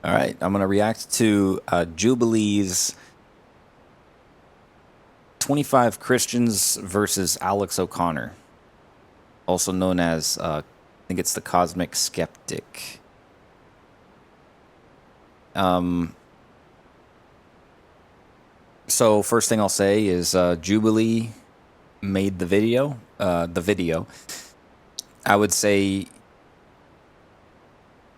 All right, I'm going to react to Jubilee's 25 Christians versus Alex O'Connor, also known as, I think it's the Cosmic Skeptic. So first thing I'll say is Jubilee made the video. I would say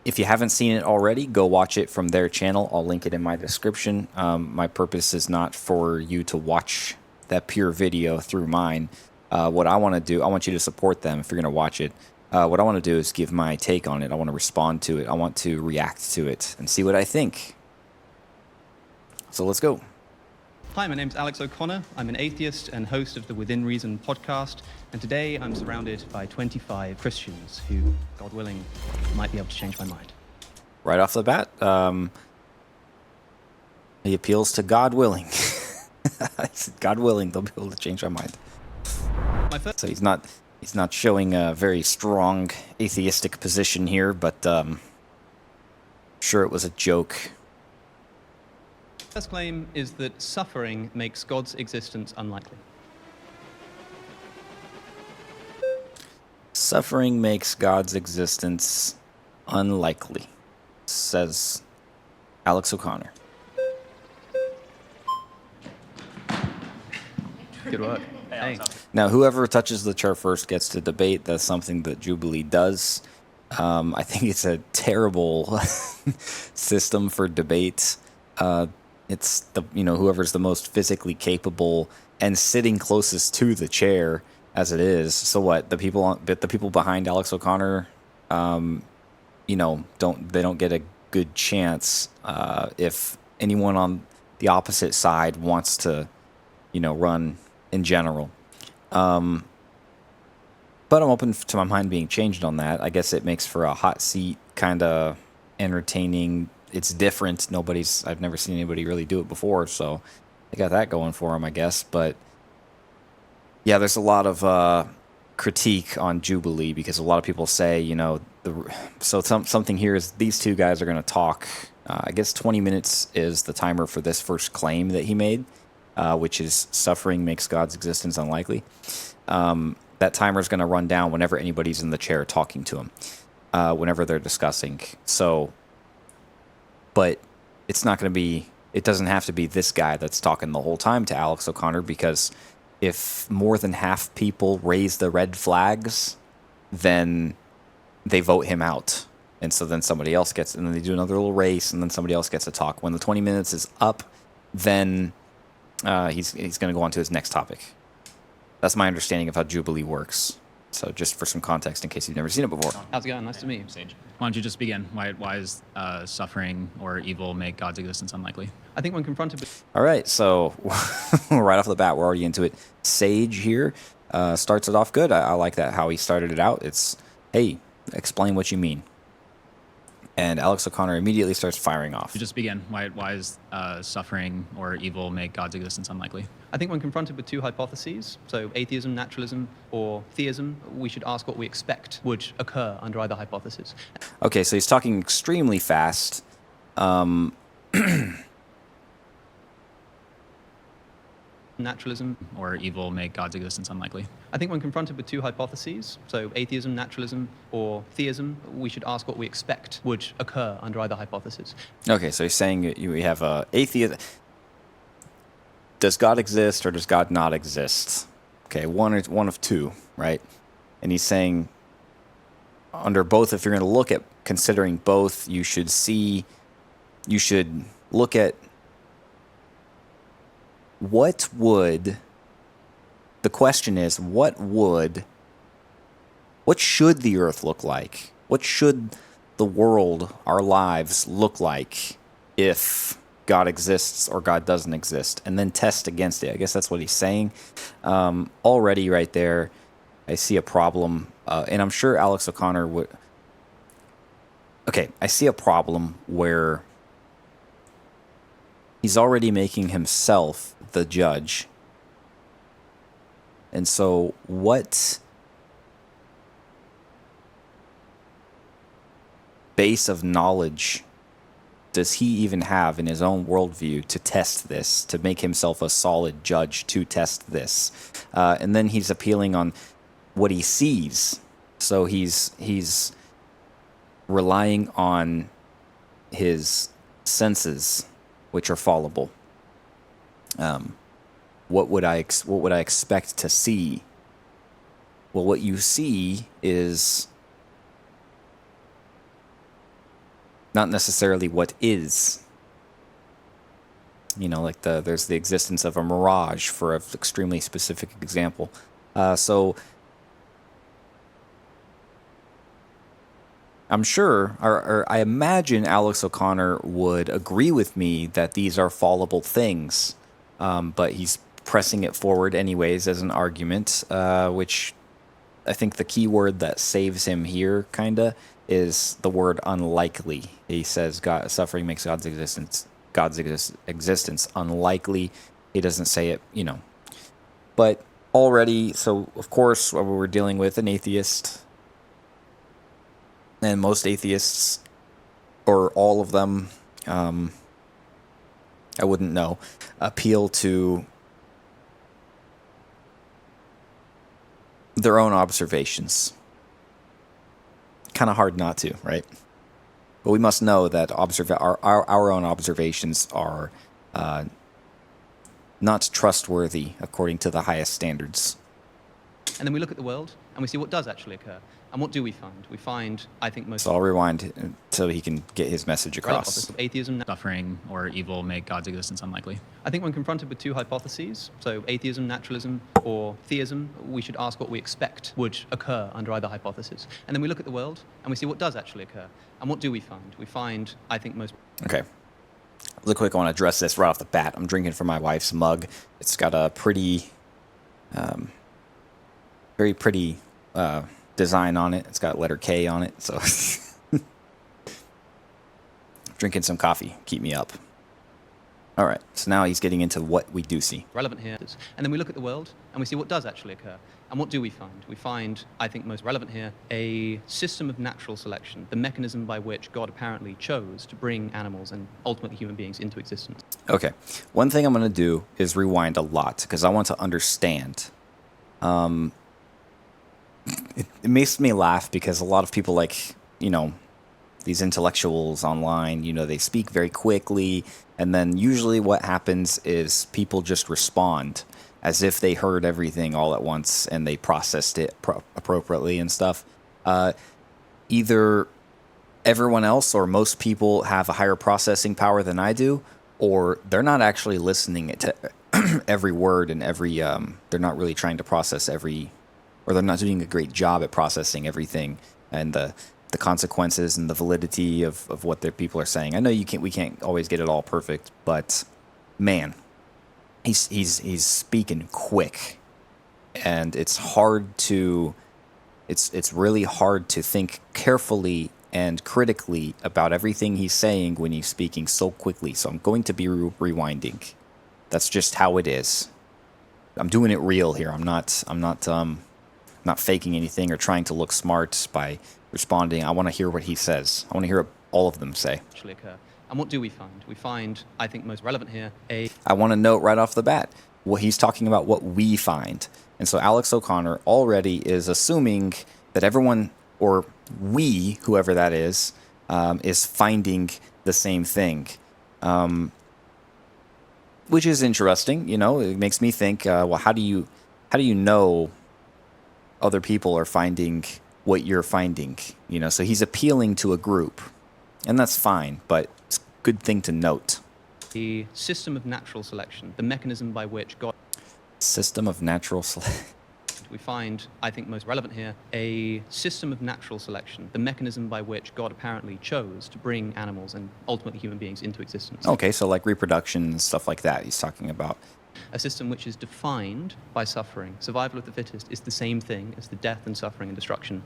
if you haven't seen it already, go watch it from their channel. I'll link it in my description. My purpose is not for you to watch that pure video through mine. What I want to do, I want you to support them if you're going to watch it. What I want to do is give my take on it. I want to respond to it. I want to react to it and see what I think. So let's go. Hi, my name's Alex O'Connor. I'm an atheist and host of the Within Reason podcast. And today I'm surrounded by 25 Christians who, God willing, might be able to change my mind. Right off the bat, he appeals to God willing. I said, God willing, they'll be able to change my mind. So he's not showing a very strong atheistic position here, but sure it was a joke. First claim is that suffering makes God's existence unlikely. Suffering makes God's existence unlikely, says Alex O'Connor. Good work. Hey. Now, whoever touches the chair first gets to debate. That's something that Jubilee does. I think it's a terrible system for debate. It's whoever's the most physically capable and sitting closest to the chair as it is. So what? The people behind Alex O'Connor, don't get a good chance if anyone on the opposite side wants to, run in general. But I'm open to my mind being changed on that. I guess it makes for a hot seat kind of entertaining. It's different. I've never seen anybody really do it before, so they got that going for them, I guess. But yeah, there's a lot of critique on Jubilee because a lot of people say, something here is these two guys are going to talk. I guess 20 minutes is the timer for this first claim that he made, which is suffering makes God's existence unlikely. That timer is going to run down whenever anybody's in the chair talking to him, whenever they're discussing. But it's not going to be, it doesn't have to be this guy that's talking the whole time to Alex O'Connor, because if more than half people raise the red flags, then they vote him out. And so then somebody else gets, and then they do another little race, and then somebody else gets to talk. When the 20 minutes is up, then he's going to go on to his next topic. That's my understanding of how Jubilee works. So just for some context, in case you've never seen it before. How's it going? Nice to meet you. Sage. Why don't you just begin? Why does suffering or evil make God's existence unlikely? I think when confronted with... All right, so right off the bat, we're already into it. Sage here starts it off good. I like that, how he started it out. It's, hey, explain what you mean. And Alex O'Connor immediately starts firing off. You just begin. Why does suffering or evil make God's existence unlikely? I think when confronted with two hypotheses, so atheism, naturalism, or theism, we should ask what we expect would occur under either hypothesis. Okay, so he's talking extremely fast. Naturalism or evil make God's existence unlikely? I think when confronted with two hypotheses, so atheism, naturalism, or theism, we should ask what we expect would occur under either hypothesis. Okay, so he's saying we have atheist. Does God exist or does God not exist? Okay, one of two, right? And he's saying under both, if you're going to look at considering both, you should look at the question is, what should the earth look like? What should the world, our lives, look like if God exists or God doesn't exist? And then test against it. I guess that's what he's saying. Already right there, I see a problem. And I'm sure Alex O'Connor would... Okay, I see a problem where he's already making himself the judge. And so what base of knowledge does he even have in his own worldview to test this, to make himself a solid judge to test this? And then he's appealing on what he sees. So he's relying on his senses, which are fallible. What would I expect to see? Well, what you see is not necessarily what is. You know, like there's the existence of a mirage for an extremely specific example. So I'm sure, or I imagine Alex O'Connor would agree with me that these are fallible things, but he's pressing it forward anyways as an argument, which I think the key word that saves him here, kinda, is the word unlikely. He says suffering makes God's existence unlikely. He doesn't say it, you know. But already, so of course, we're dealing with an atheist, and most atheists, or all of them, I wouldn't know, appeal to their own observations. Kind of hard not to, right? But we must know that our own observations are not trustworthy according to the highest standards. And then we look at the world and we see what does actually occur. And what do we find? We find, I think, most... So I'll rewind so he can get his message across. Atheism, Suffering or evil make God's existence unlikely. I think when confronted with two hypotheses, so atheism, naturalism, or theism, we should ask what we expect would occur under either hypothesis. And then we look at the world and we see what does actually occur. And what do we find? We find, I think, most... Okay. Real quick, I want to address this right off the bat. I'm drinking from my wife's mug. It's got a pretty, very pretty design on it. It's got letter K on it, so... Drinking some coffee. Keep me up. All right, so now he's getting into what we do see. Relevant here. And then we look at the world and we see what does actually occur. And what do we find? We find, I think most relevant here, a system of natural selection, the mechanism by which God apparently chose to bring animals and ultimately human beings into existence. Okay, one thing I'm going to do is rewind a lot because I want to understand. It makes me laugh because a lot of people, like, you know, these intellectuals online, you know, they speak very quickly, and then usually what happens is people just respond as if they heard everything all at once and they processed it appropriately and stuff. Either everyone else or most people have a higher processing power than I do, or they're not actually listening to every word and every, they're not really trying to process every, or they're not doing a great job at processing everything and the consequences and the validity of what their people are saying. I know we can't always get it all perfect, but man, he's speaking quick, and it's really hard to think carefully and critically about everything he's saying when he's speaking so quickly. So I'm going to be rewinding. That's just how it is. I'm doing it real here. I'm not faking anything or trying to look smart by responding. I want to hear what he says. I want to hear what all of them say. Actually occur. And what do we find? We find, I think most relevant here, I want to note right off the bat, what he's talking about what we find. And so Alex O'Connor already is assuming that everyone, or we, whoever that is finding the same thing. Which is interesting, you know. It makes me think, well, how do you know other people are finding what you're finding, you know? So he's appealing to a group, and that's fine, but it's a good thing to note. The system of natural selection, the mechanism by which God... System of natural selection. We find, I think most relevant here, a system of natural selection, the mechanism by which God apparently chose to bring animals and ultimately human beings into existence. Okay, so like reproduction and stuff like that he's talking about. A system which is defined by suffering. Survival of the fittest is the same thing as the death and suffering and destruction.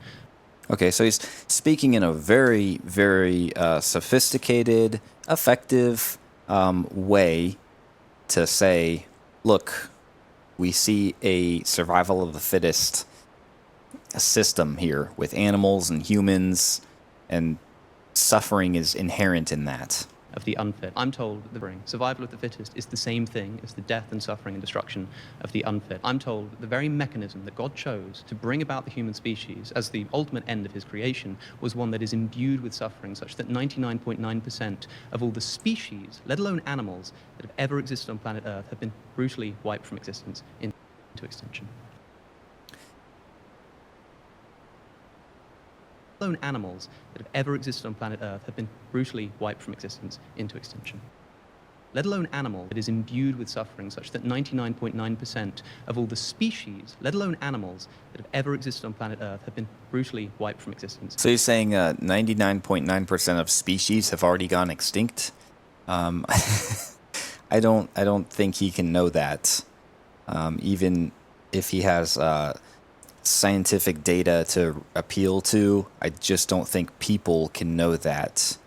Okay, so he's speaking in a very, very sophisticated, effective way to say, look, we see a survival of the fittest system here with animals and humans, and suffering is inherent in that. of the unfit. I'm told that the survival of the fittest is the same thing as the death and suffering and destruction of the unfit. I'm told that the very mechanism that God chose to bring about the human species as the ultimate end of his creation was one that is imbued with suffering, such that 99.9% of all the species, let alone animals, that have ever existed on planet Earth have been brutally wiped from existence into extinction. Alone animals that have ever existed on planet Earth have been brutally wiped from existence into extinction. Let alone animal that is imbued with suffering, such that 99.9% of all the species, let alone animals that have ever existed on planet Earth, have been brutally wiped from existence. So you're saying 99.9% of species have already gone extinct? I don't think he can know that. Even if he has scientific data to appeal to, I just don't think people can know that.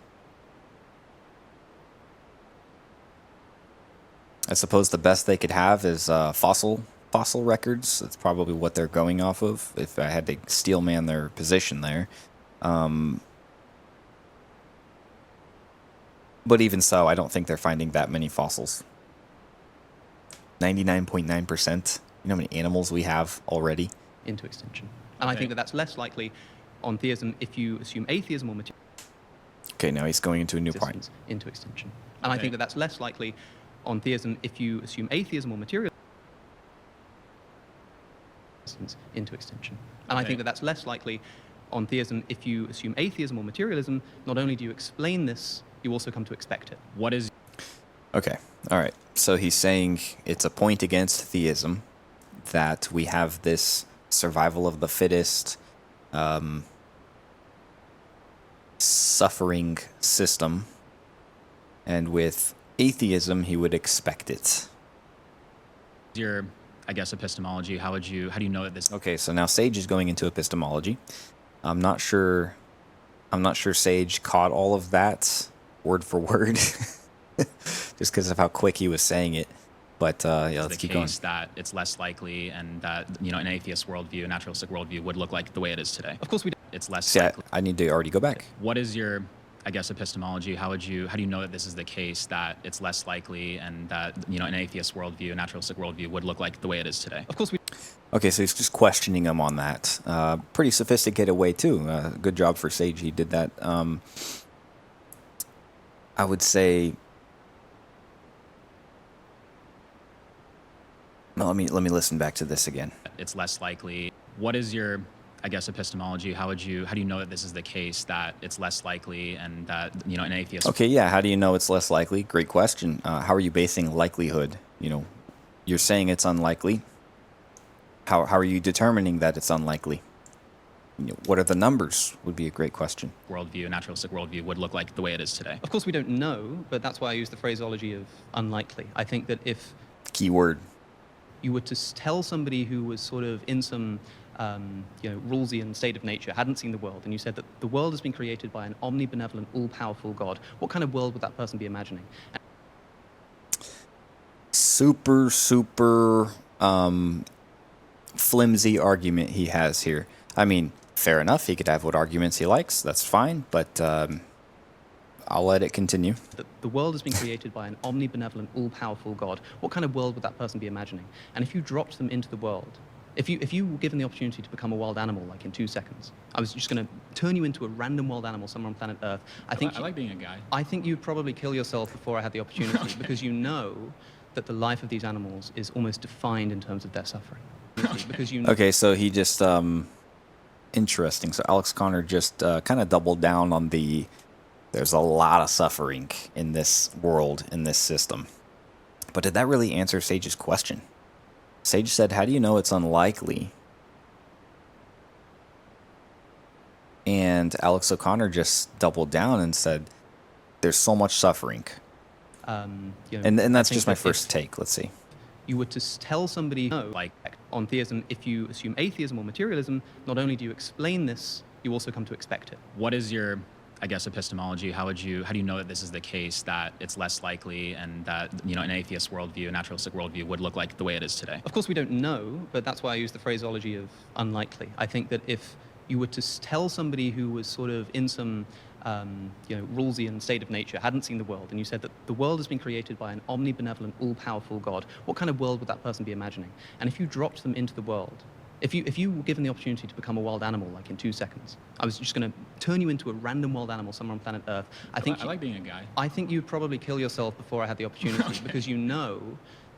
I suppose the best they could have is fossil records. That's probably what they're going off of, if I had to steel man their position there. But even so, I don't think they're finding that many fossils. 99.9%. You know how many animals we have already? Into extinction. And I think that that's less likely on theism if you assume atheism or materialism. Okay, now he's going into a new point. Into extinction. And I think that that's less likely on theism if you assume atheism or materialism into extinction. And I think that that's less likely on theism if you assume atheism or materialism. Not only do you explain this, you also come to expect it. What is... Okay, all right. So he's saying it's a point against theism that we have this survival of the fittest suffering system, and with atheism he would expect it. Your, I guess, epistemology, how do you know that this... Okay, so now Sage is going into epistemology. I'm not sure Sage caught all of that word for word just because of how quick he was saying it. But yeah, let's keep going. That it's less likely, and that, you know, an atheist worldview, a naturalistic worldview would look like the way it is today. Of course we don't. It's less See, likely. I need to already go back. What is your, I guess, epistemology? How do you know that this is the case, that it's less likely, and that, you know, an atheist worldview, a naturalistic worldview would look like the way it is today? Of course we... Okay, so he's just questioning him on that. Pretty sophisticated way too. Good job for Sage. He did that. I would say. No, let me listen back to this again. It's less likely. What is your, I guess, epistemology? How do you know that this is the case, that it's less likely, and that, you know, an atheist... Okay, yeah, how do you know it's less likely? Great question. How are you basing likelihood? You know, you're saying it's unlikely. How are you determining that it's unlikely? You know, what are the numbers would be a great question. Worldview, a naturalistic worldview would look like the way it is today. Of course we don't know, but that's why I use the phraseology of unlikely. I think that if... Keyword. You were to tell somebody who was sort of in some, Rawlsian state of nature, hadn't seen the world, and you said that the world has been created by an omnibenevolent, all-powerful God, what kind of world would that person be imagining? Super flimsy argument he has here. I mean, fair enough. He could have what arguments he likes. That's fine, but I'll let it continue. The world has been created by an omnibenevolent, all-powerful God. What kind of world would that person be imagining? And if you dropped them into the world, if you were given the opportunity to become a wild animal, like in 2 seconds, I was just going to turn you into a random wild animal somewhere on planet Earth. I like being a guy. I think you'd probably kill yourself before I had the opportunity, okay. Because you know that the life of these animals is almost defined in terms of their suffering. Okay. Because you know... Okay, so he just interesting. So Alex Connor just kind of doubled down on the... There's a lot of suffering in this world, in this system. But did that really answer Sage's question? Sage said, how do you know it's unlikely? And Alex O'Connor just doubled down and said, there's so much suffering. And that's just my first take. Let's see. You were to tell somebody, no, like on theism, if you assume atheism or materialism, not only do you explain this, you also come to expect it. What is your, I guess, epistemology? How do you know that this is the case, that it's less likely, and that, you know, an atheist worldview, a naturalistic worldview would look like the way it is today? Of course we don't know, but that's why I use the phraseology of unlikely. I think that if you were to tell somebody who was sort of in some, Rawlsian state of nature, hadn't seen the world, and you said that the world has been created by an omnibenevolent, all-powerful God, what kind of world would that person be imagining? And if you dropped them into the world, if you were given the opportunity to become a wild animal, like in 2 seconds, I was just going to turn you into a random wild animal somewhere on planet Earth. I like being a guy. I think you'd probably kill yourself before I had the opportunity, Okay. because you know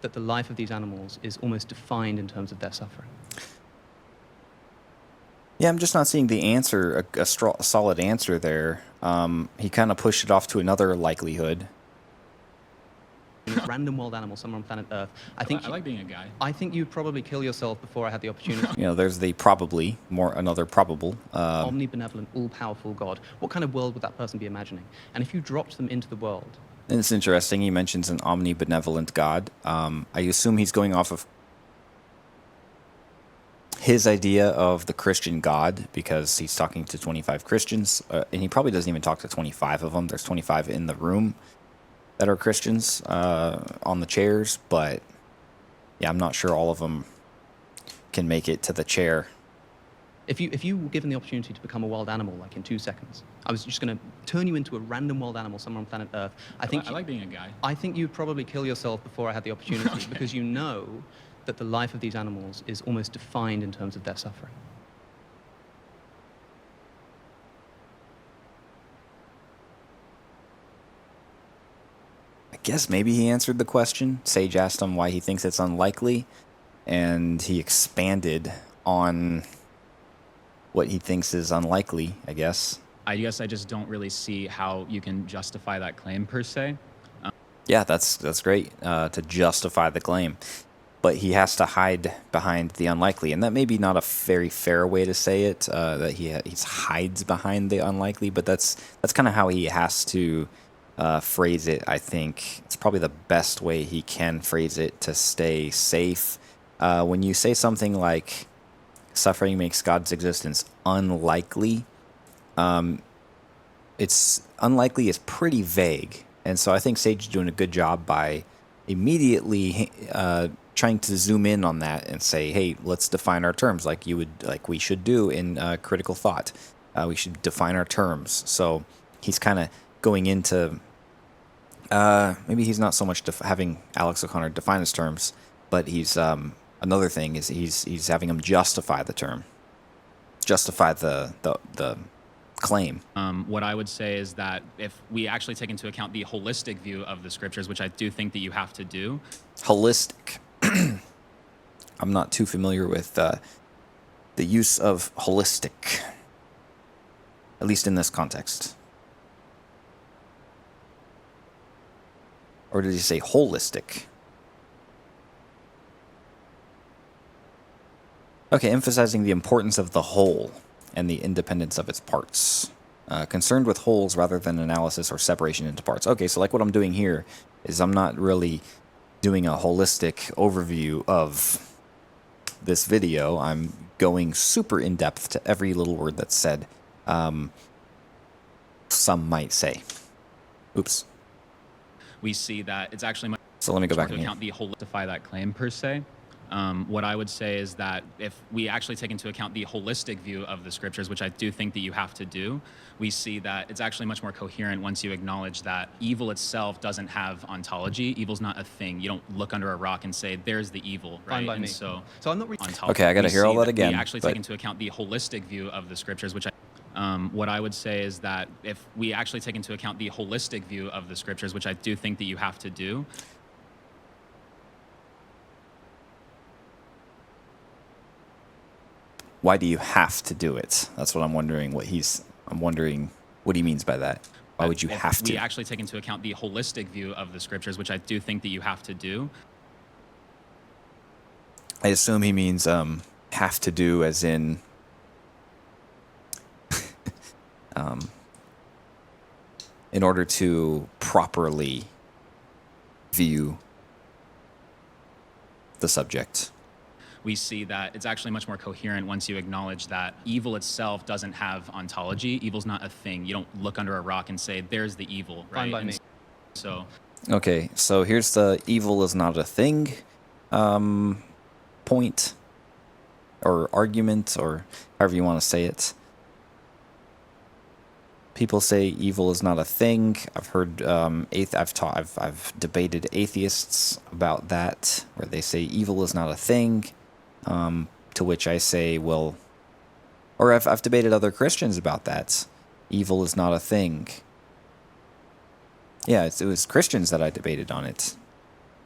that the life of these animals is almost defined in terms of their suffering. Yeah, I'm just not seeing the answer, a solid answer there. He kind of pushed it off to another likelihood. Random wild animal somewhere on planet Earth. I like being a guy. I think you'd probably kill yourself before I had the opportunity. You know, there's the probably, another probable. Omnibenevolent, all-powerful God. What kind of world would that person be imagining? And if you dropped them into the world, And it's interesting, he mentions an omnibenevolent God. I assume he's going off of his idea of the Christian God, because he's talking to 25 Christians, and he probably doesn't even talk to 25 of them. There's 25 in the room that are Christians on the chairs, but yeah, I'm not sure all of them can make it to the chair. if you were given the opportunity to become a wild animal, like in 2 seconds, I was just going to turn you into a random wild animal somewhere on planet Earth. I like being a guy. I think you'd probably kill yourself before I had the opportunity, Okay. because you know that the life of these animals is almost defined in terms of their suffering. I guess maybe he answered the question. Sage asked him why he thinks it's unlikely, and he expanded on what he thinks is unlikely, I guess. I guess I just don't really see how you can justify that claim per se. Yeah, that's great to justify the claim. But he has to hide behind the unlikely, and that may be not a very fair way to say it. That he hides behind the unlikely, but that's kind of how he has to phrase it. I think it's probably the best way he can phrase it to stay safe. When you say something like "suffering makes God's existence unlikely," it's unlikely is pretty vague, and so I think Sage is doing a good job by immediately trying to zoom in on that and say, "Hey, let's define our terms like we should do in critical thought. We should define our terms." So he's kind of going into maybe he's not so much having Alex O'Connor define his terms, but he's another thing is he's having him justify the term, justify the claim. What I would say is that if we actually take into account the holistic view of the scriptures, which I do think that you have to do. Holistic. I'm not too familiar with the use of holistic, at least in this context. Or did he say holistic? Okay, emphasizing the importance of the whole and the independence of its parts. Concerned with wholes rather than analysis or separation into parts. Okay, so like what I'm doing here is I'm not really doing a holistic overview of this video. I'm going super in depth to every little word that's said. Some might say. Oops. We see that it's actually much So let me go more back to in here. account the holistify that claim per se. What I would say is that if we actually take into account the holistic view of the scriptures, which I do think that you have to do, we see that it's actually much more coherent once you acknowledge that evil itself doesn't have ontology. Evil's not a thing. You don't look under a rock and say, there's the evil, right? Fine by And me. so I'm not really... ontology. Okay, I gotta We hear all see that again, We actually but- take into account the holistic view of the scriptures, which what I would say is that if we actually take into account the holistic view of the scriptures, which I do think that you have to do, Why do you have to do it? That's what I'm wondering. I'm wondering what he means by that. Why would you if have to? we actually take into account the holistic view of the scriptures, which I do think that you have to do, I assume he means have to do as in in order to properly view the subject. we see that it's actually much more coherent once you acknowledge that evil itself doesn't have ontology. Evil's not a thing. You don't look under a rock and say, there's the evil, right? Fine by And me. So Okay, so here's the evil is not a thing point or argument or however you want to say it. People say evil is not a thing. I've heard I've debated atheists about that, where they say evil is not a thing. To which I say, well, or I've debated other Christians about that. Evil is not a thing. Yeah, it was Christians that I debated on it.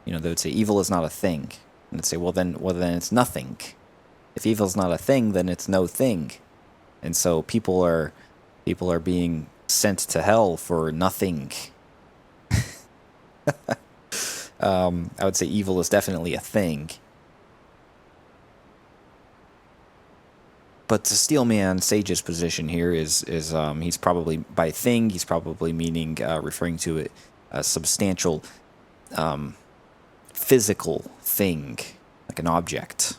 You know, they would say evil is not a thing, and I'd say, well then it's nothing. If evil's not a thing, then it's no thing, and so people are being sent to hell for nothing. I would say evil is definitely a thing. But to Steelman Sage's position here is he's probably, by thing, he's probably meaning referring to it a substantial physical thing, like an object.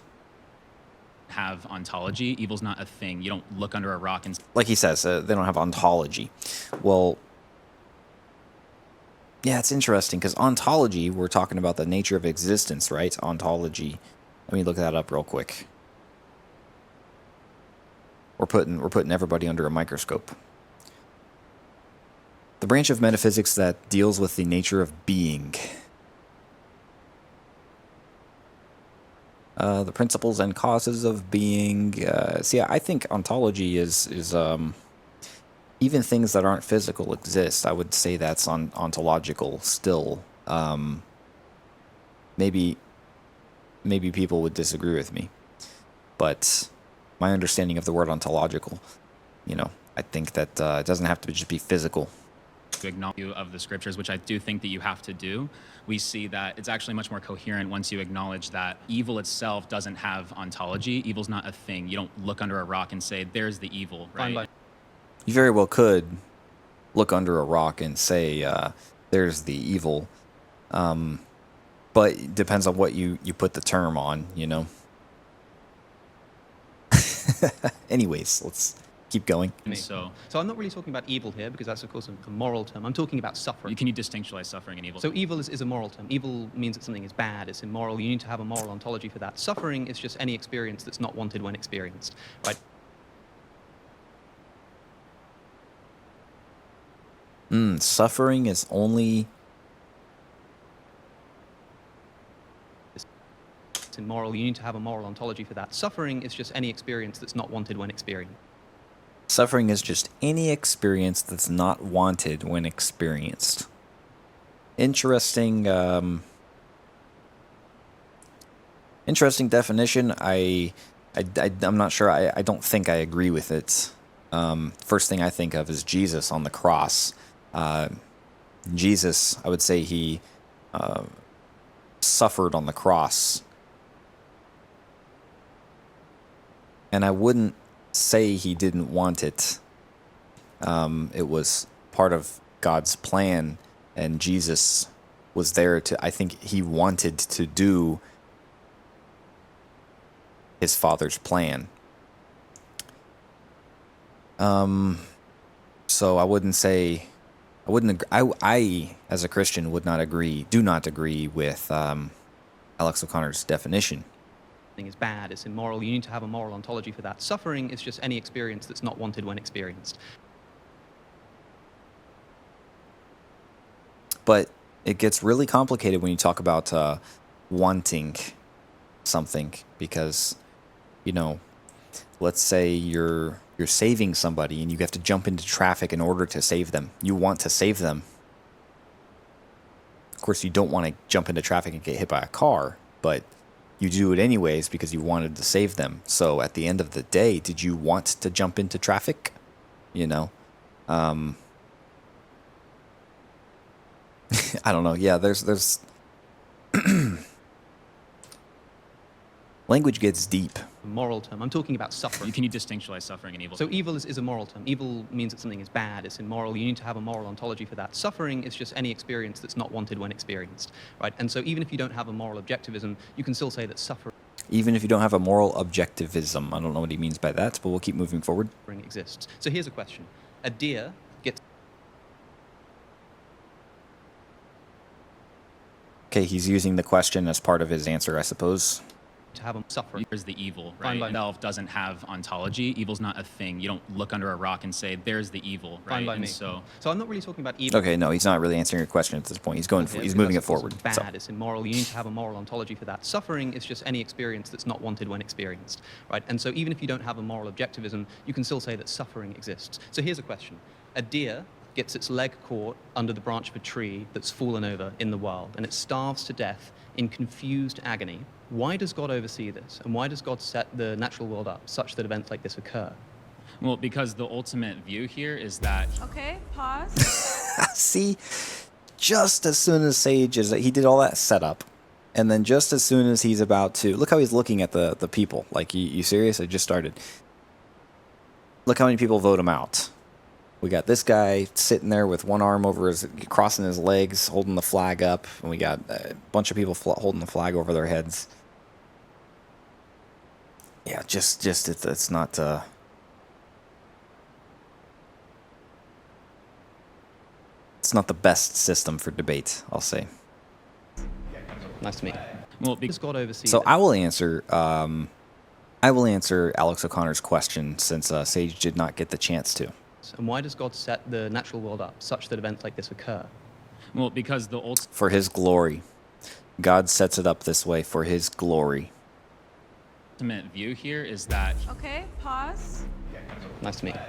Have ontology. Evil's not a thing. You don't look under a rock and Like he says, they don't have ontology. Well, yeah, it's interesting because ontology, we're talking about the nature of existence, right? Ontology. Let me look that up real quick. We're putting everybody under a microscope. The branch of metaphysics that deals with the nature of being. The principles and causes of being. See, I think ontology is even things that aren't physical exist. I would say that's ontological still. Maybe people would disagree with me, but my understanding of the word ontological, you know, I think that it doesn't have to just be physical. to acknowledge of the scriptures, which I do think that you have to do, we see that it's actually much more coherent once you acknowledge that evil itself doesn't have ontology. Evil's not a thing. You don't look under a rock and say, there's the evil, right? You very well could look under a rock and say, there's the evil. But it depends on what you put the term on, you know? Anyways, let's keep going. So I'm not really talking about evil here because that's, of course, a moral term. I'm talking about suffering. Can you distinguish suffering and evil? So evil is a moral term. Evil means that something is bad, it's immoral. You need to have a moral ontology for that. Suffering is just any experience that's not wanted when experienced, right? Suffering is only... It's immoral. You need to have a moral ontology for that. Suffering is just any experience that's not wanted when experienced. Suffering is just any experience that's not wanted when experienced. Interesting, interesting definition. I'm not sure. I don't think I agree with it. First thing I think of is Jesus on the cross. Jesus, I would say he suffered on the cross. And I wouldn't say he didn't want it. It was part of God's plan, and Jesus was there to, I think he wanted to do his Father's plan. So I wouldn't say, I as a Christian do not agree with Alex O'Connor's definition. Is bad, it's immoral. You need to have a moral ontology for that. Suffering is just any experience that's not wanted when experienced. But it gets really complicated when you talk about wanting something, because, you know, let's say you're saving somebody and you have to jump into traffic in order to save them. You want to save them. Of course, you don't want to jump into traffic and get hit by a car, but you do it anyways because you wanted to save them. So at the end of the day, did you want to jump into traffic? You know? I don't know. Yeah, there's language gets deep. Moral term. I'm talking about suffering. Can you distinguish suffering and evil? So evil is a moral term. Evil means that something is bad, it's immoral. You need to have a moral ontology for that. Suffering is just any experience that's not wanted when experienced, right? And so even if you don't have a moral objectivism, you can still say that suffering... Even if you don't have a moral objectivism. I don't know what he means by that, but we'll keep moving forward. ...exists. So here's a question. A deer gets... Okay, he's using the question as part of his answer, I suppose. to have a suffering. There's the evil, Fine right? by me. Self doesn't have ontology. Evil's not a thing. You don't look under a rock and say, there's the evil, right? Fine by And me. so I'm not really talking about evil. Okay, no, he's not really answering your question at this point. He's going, Here, he's because moving it it's forward. bad, So. it's immoral. You need to have a moral ontology for that. Suffering is just any experience that's not wanted when experienced, right? And so even if you don't have a moral objectivism, you can still say that suffering exists. So here's a question. A deer gets its leg caught under the branch of a tree that's fallen over in the wild, and it starves to death in confused agony. Why does God oversee this? And why does God set the natural world up such that events like this occur? well, because the ultimate view here is that Okay, pause. See, just as soon as Sage is, he did all that setup, and then just as soon as he's about to, look how he's looking at the people. Like, you serious? I just started. Look how many people vote him out. We got this guy sitting there with one arm over his, crossing his legs, holding the flag up, and we got a bunch of people holding the flag over their heads. Yeah, just it's not. It's not the best system for debate, I'll say. Nice to meet you. well, Does God oversee So this? I will answer. I will answer Alex O'Connor's question since Sage did not get the chance to. And why does God set the natural world up such that events like this occur? well, because the For His glory, God sets it up this way for His glory. ultimate view here is that Okay, pause. Nice to meet you.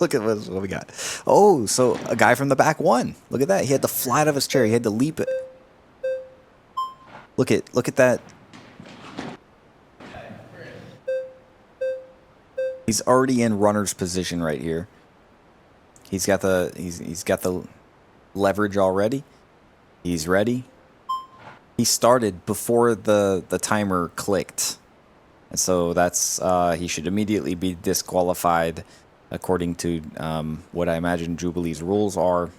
Look at what we got. Oh, so a guy from the back won. Look at that. He had to fly out of his chair. He had to leap it. Look at that. He's already in runner's position right here. He's got the leverage already. He's ready. He started before the timer clicked. And so that's he should immediately be disqualified according to what I imagine Jubilee's rules are.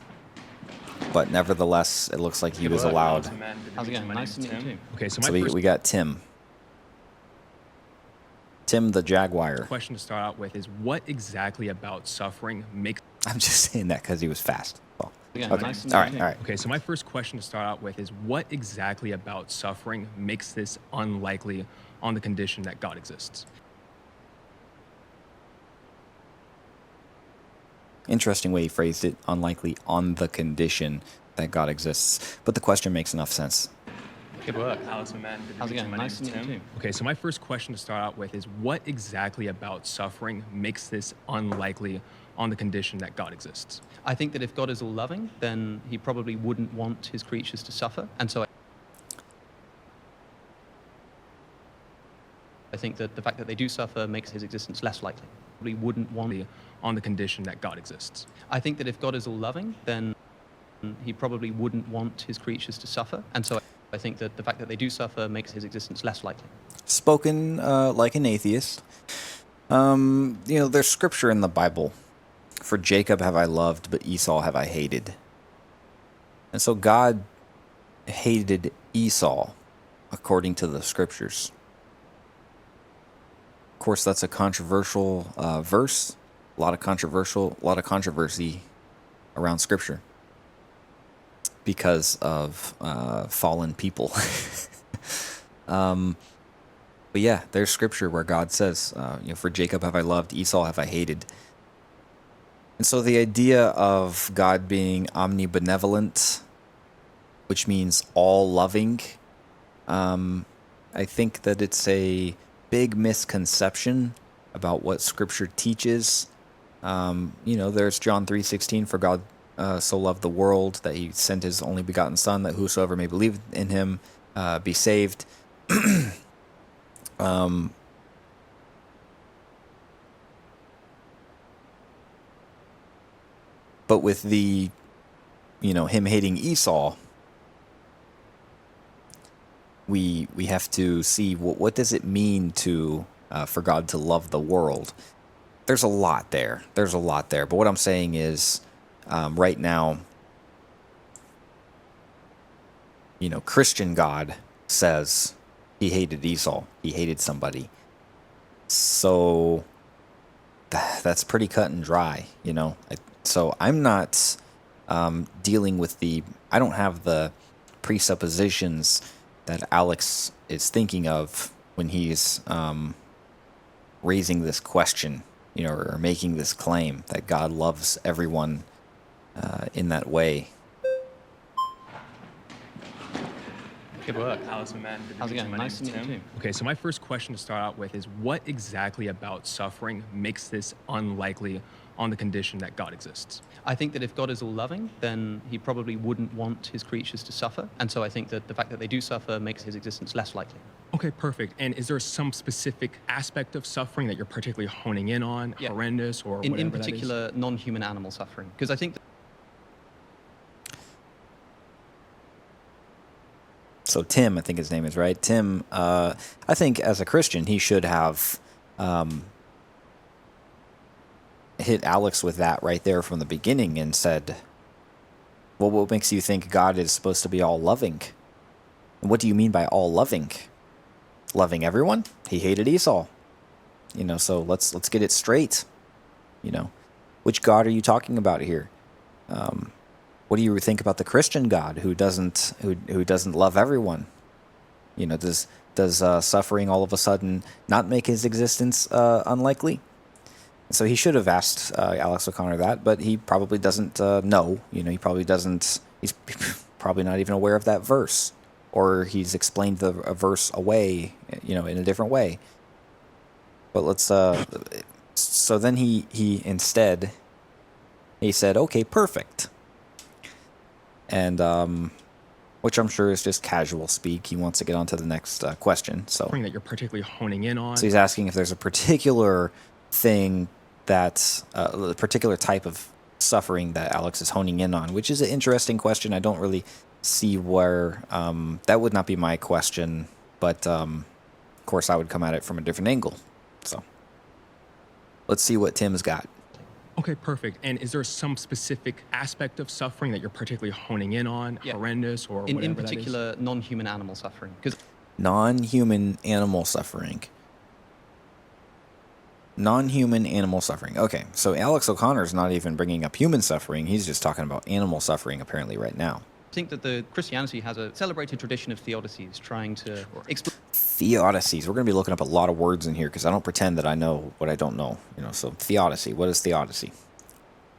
But nevertheless, it looks like he was allowed. How's it going? Nice to meet you too. Okay, so So my we got Tim. Tim the Jaguar. question to start out with is what exactly about suffering makes I'm just saying that because he was fast. Well, Yeah, okay. nice to meet All you right, too. all right. Okay, so my first question to start out with is what exactly about suffering makes this unlikely on the condition that God exists? Interesting way he phrased it. Unlikely on the condition that God exists. But the question makes enough sense. Good work. Alex and Matt, How's it going? Nice to meet you too. Okay, so my first question to start out with is what exactly about suffering makes this unlikely on the condition that God exists? I think that if God is all loving, then he probably wouldn't want his creatures to suffer. And so I think that the fact that they do suffer makes his existence less likely. Probably wouldn't want. On the condition that God exists. I think that if God is all loving, then he probably wouldn't want his creatures to suffer. And so I think that the fact that they do suffer makes his existence less likely. Spoken like an atheist. There's scripture in the Bible. For Jacob have I loved, but Esau have I hated. And so God hated Esau according to the scriptures. Of course, that's a controversial verse. A lot of controversy around scripture because of fallen people. But yeah, there's scripture where God says, for Jacob have I loved, Esau have I hated. And so the idea of God being omnibenevolent, which means all loving, I think that it's a big misconception about what scripture teaches. There's John 3:16, for God so loved the world that he sent his only begotten son, that whosoever may believe in him be saved. But with the, him hating Esau, we have to see what does it mean to for God to love the world. There's a lot there. But what I'm saying is, right now, Christian God says he hated Esau. He hated somebody. So that's pretty cut and dry, So I'm not dealing with I don't have the presuppositions that Alex is thinking of when he's raising this question, or making this claim that God loves everyone in that way. Good work. Alex, my man. Good to How's it meet you. going? My Nice to name's meet you Tim. too. Okay, so my first question to start out with is what exactly about suffering makes this unlikely on the condition that God exists? I think that if God is all loving, then he probably wouldn't want his creatures to suffer. And so I think that the fact that they do suffer makes his existence less likely. Okay, perfect. And is there some specific aspect of suffering that you're particularly honing in on, Yeah. horrendous or In whatever that is? particular, non-human animal suffering. Because I think So Tim, I think his name is, right? Tim, I think as a Christian, he should have hit Alex with that right there from the beginning and said, well, what makes you think God is supposed to be all loving? And what do you mean by all loving? Loving everyone? He hated Esau. So let's get it straight. Which God are you talking about here? What do you think about the Christian God who doesn't love everyone? Does suffering all of a sudden not make his existence unlikely? So he should have asked Alex O'Connor that, but he probably doesn't know. He probably doesn't. He's probably not even aware of that verse, or he's explained the verse away, in a different way. But let's. So then he instead he said, "Okay, perfect." And which I'm sure is just casual speak. He wants to get on to the next question. So Suffering that you're particularly honing in on. he's asking if there's a particular thing that a particular type of suffering that Alex is honing in on, which is an interesting question. I don't really see where that would not be my question, but of course I would come at it from a different angle. So let's see what Tim's got. Okay, perfect. And is there some specific aspect of suffering that you're particularly honing in on, Yeah. horrendous or in whatever that is? particular, non-human animal suffering. Because Non-human animal suffering. Non-human animal suffering. Okay, so Alex O'Connor's not even bringing up human suffering. He's just talking about animal suffering apparently right now. I think that the Christianity has a celebrated tradition of theodicies trying to explain Theodicies. We're going to be looking up a lot of words in here because I don't pretend that I know what I don't know. So theodicy. What is theodicy?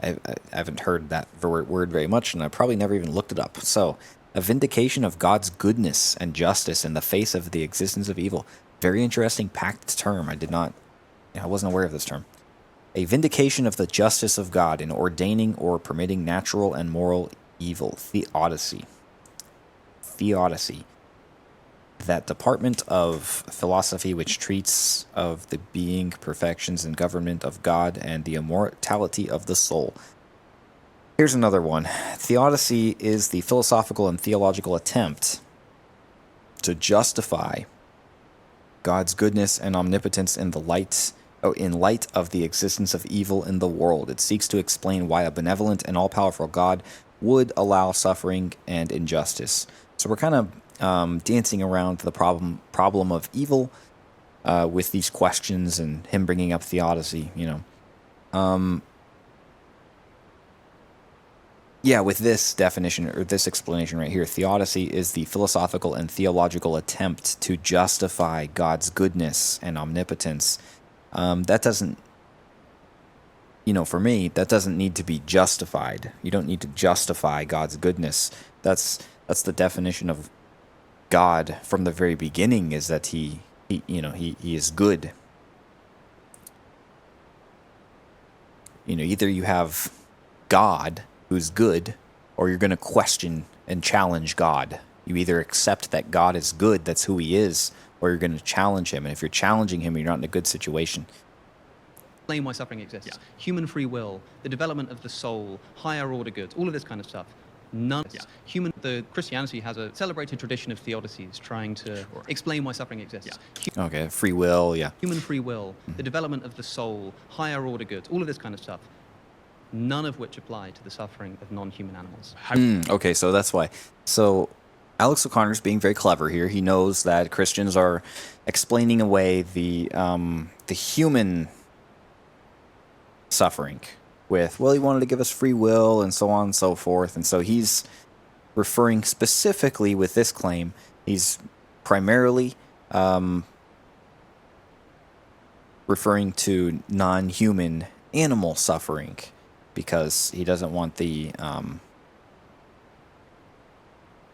I haven't heard that word very much, and I probably never even looked it up. So, a vindication of God's goodness and justice in the face of the existence of evil. Very interesting packed term. I wasn't aware of this term. A vindication of the justice of God in ordaining or permitting natural and moral evil. Theodicy. Theodicy. That department of philosophy which treats of the being, perfections, and government of God and the immortality of the soul. Here's another one. Theodicy is the philosophical and theological attempt to justify God's goodness and omnipotence in light of the existence of evil in the world. It seeks to explain why a benevolent and all-powerful God would allow suffering and injustice. So we're kind of dancing around the problem of evil with these questions and him bringing up theodicy, with this definition or this explanation right here, theodicy is the philosophical and theological attempt to justify God's goodness and omnipotence. That doesn't, for me, that doesn't need to be justified. You don't need to justify God's goodness. That's the definition of God from the very beginning, is that he is good. Either you have God who's good, or you're going to question and challenge God. You either accept that God is good, that's who he is, or you're going to challenge him. And if you're challenging him, you're not in a good situation. why suffering exists. Human free will, the development of the soul, higher order goods, all of this kind of stuff. The Christianity has a celebrated tradition of theodicies trying to explain why suffering exists. Okay, free will, yeah. Human free will, the development of the soul, higher order goods, all of this kind of stuff. None of which apply to the suffering of non-human animals. Okay, so that's why. So Alex O'Connor's being very clever here. He knows that Christians are explaining away the human suffering, with, well, he wanted to give us free will and so on and so forth. And so he's referring specifically with this claim, he's primarily referring to non-human animal suffering, because he doesn't want the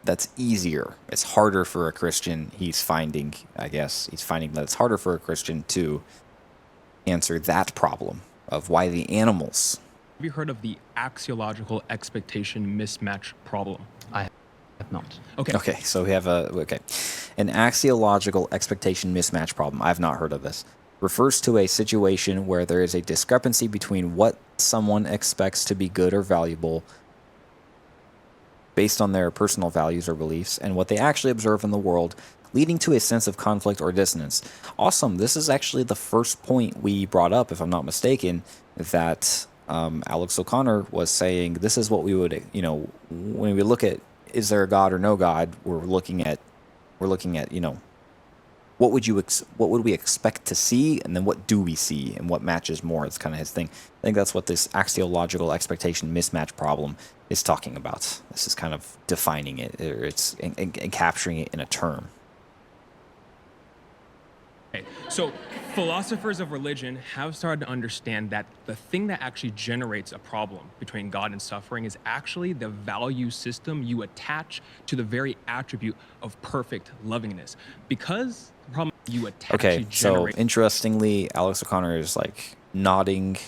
that's easier. It's harder for a Christian. He's finding that it's harder for a Christian to answer that problem of why the animals. Have you heard of the axiological expectation mismatch problem? I have not. Okay. So we have an axiological expectation mismatch problem. I've not heard of this. Refers to a situation where there is a discrepancy between what someone expects to be good or valuable based on their personal values or beliefs and what they actually observe in the world, leading to a sense of conflict or dissonance. Awesome. This is actually the first point we brought up, if I'm not mistaken, that Alex O'Connor was saying this is what we would, when we look at is there a God or no God, we're looking at, what would we expect to see, and then what do we see, and what matches more? It's kind of his thing. I think that's what this axiological expectation mismatch problem is talking about. This is kind of defining it, or it's and capturing it in a term. Okay. So philosophers of religion have started to understand that the thing that actually generates a problem between God and suffering is actually the value system you attach to the very attribute of perfect lovingness. Because the problem you attach Okay, so interestingly, Alex O'Connor is like nodding